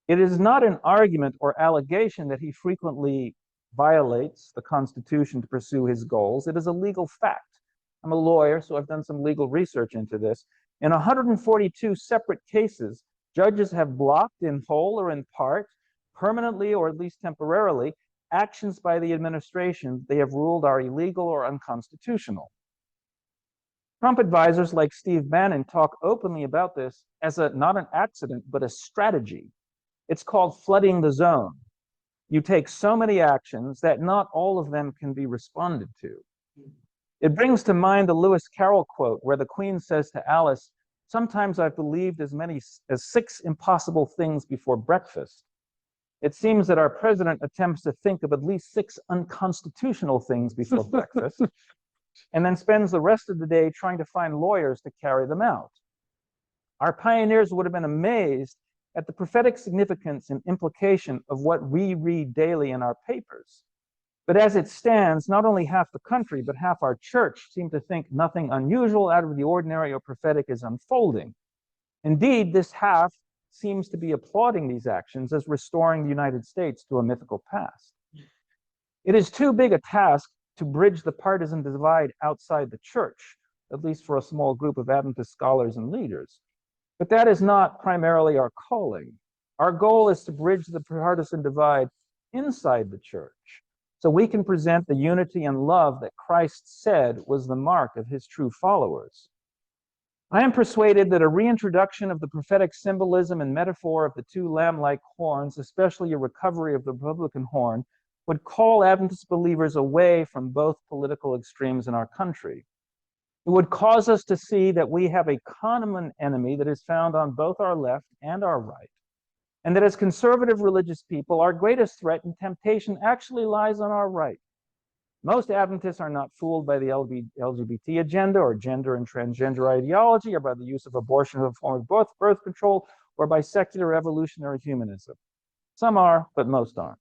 It is not an argument or allegation that he frequently violates the Constitution to pursue his goals, it is a legal fact. I'm a lawyer, so I've done some legal research into this. In 142 separate cases, judges have blocked in whole or in part, permanently or at least temporarily, actions by the administration they have ruled are illegal or unconstitutional. Trump advisors like Steve Bannon talk openly about this as not an accident, but a strategy. It's called flooding the zone. You take so many actions that not all of them can be responded to. It brings to mind the Lewis Carroll quote where the Queen says to Alice, "Sometimes I've believed as many as 6 impossible things before breakfast." It seems that our president attempts to think of at least 6 unconstitutional things before breakfast, and then spends the rest of the day trying to find lawyers to carry them out. Our pioneers would have been amazed at the prophetic significance and implication of what we read daily in our papers. But as it stands, not only half the country, but half our church seem to think nothing unusual, out of the ordinary, or prophetic is unfolding. Indeed, this half seems to be applauding these actions as restoring the United States to a mythical past. It is too big a task to bridge the partisan divide outside the church, at least for a small group of Adventist scholars and leaders. But that is not primarily our calling. Our goal is to bridge the partisan divide inside the church, so we can present the unity and love that Christ said was the mark of his true followers. I am persuaded that a reintroduction of the prophetic symbolism and metaphor of the 2 lamb-like horns, especially a recovery of the Republican horn, would call Adventist believers away from both political extremes in our country. It would cause us to see that we have a common enemy that is found on both our left and our right, and that as conservative religious people, our greatest threat and temptation actually lies on our right. Most Adventists are not fooled by the LGBT agenda or gender and transgender ideology, or by the use of abortion as a form of birth control, or by secular evolutionary humanism. Some are, but most aren't.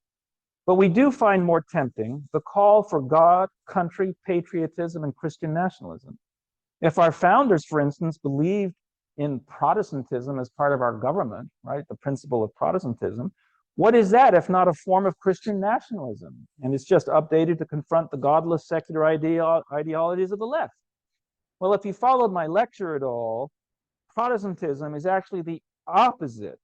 But we do find more tempting the call for God, country, patriotism, and Christian nationalism. If our founders, for instance, believed in Protestantism as part of our government, right, the principle of Protestantism, what is that if not a form of Christian nationalism? And it's just updated to confront the godless secular ideologies of the left. Well, if you followed my lecture at all, Protestantism is actually the opposite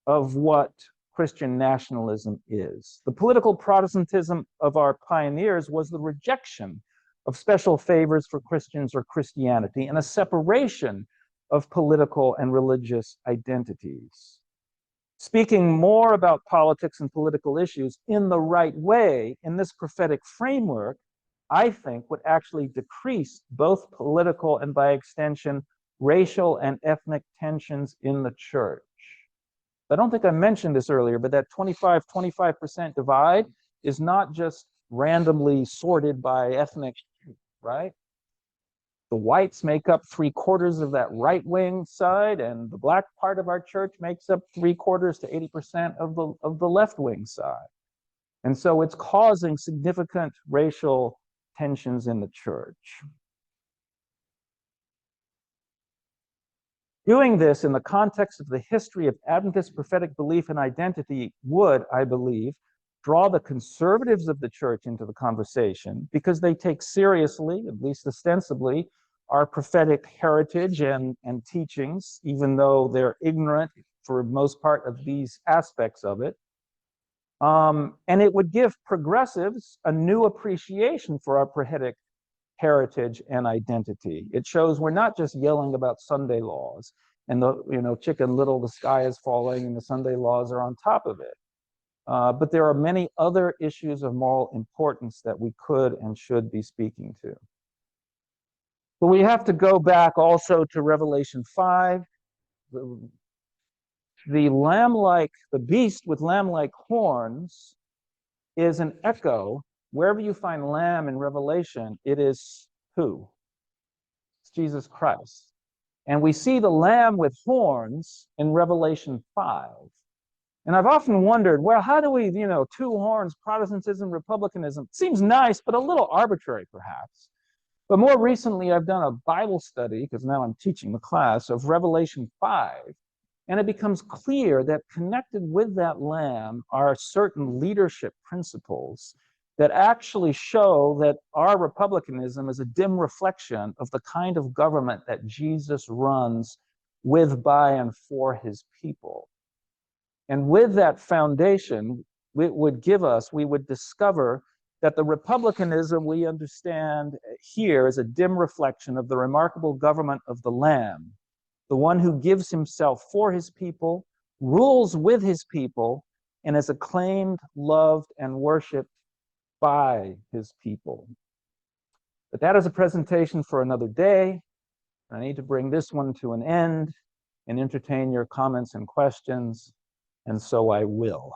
of what Christian nationalism is. The political Protestantism of our pioneers was the rejection of special favors for Christians or Christianity, and a separation of political and religious identities. Speaking more about politics and political issues in the right way in this prophetic framework, I think would actually decrease both political and, by extension, racial and ethnic tensions in the church. I don't think I mentioned this earlier, but that 25% divide is not just randomly sorted by ethnic, right? The whites make up 3/4 of that right-wing side, and the black part of our church makes up 3/4 to 80% of the left-wing side. And so it's causing significant racial tensions in the church. Doing this in the context of the history of Adventist prophetic belief and identity would, I believe, draw the conservatives of the church into the conversation, because they take seriously, at least ostensibly, our prophetic heritage and teachings, even though they're ignorant for most part of these aspects of it. And it would give progressives a new appreciation for our prophetic heritage and identity. It shows we're not just yelling about Sunday laws and Chicken Little, the sky is falling, and the Sunday laws are on top of it. But there are many other issues of moral importance that we could and should be speaking to. But we have to go back also to Revelation 5. The beast with lamb-like horns is an echo. Wherever you find lamb in Revelation, it is who? It's Jesus Christ. And we see the lamb with horns in Revelation 5. And I've often wondered, well, how do we, 2 horns, Protestantism, Republicanism? Seems nice, but a little arbitrary, perhaps. But more recently, I've done a Bible study, because now I'm teaching the class, of Revelation 5. And it becomes clear that connected with that lamb are certain leadership principles that actually show that our republicanism is a dim reflection of the kind of government that Jesus runs with, by, and for his people. And with that foundation, we would discover that the republicanism we understand here is a dim reflection of the remarkable government of the Lamb, the one who gives himself for his people, rules with his people, and is acclaimed, loved, and worshiped by his people. But that is a presentation for another day. I need to bring this one to an end and entertain your comments and questions, and so I will.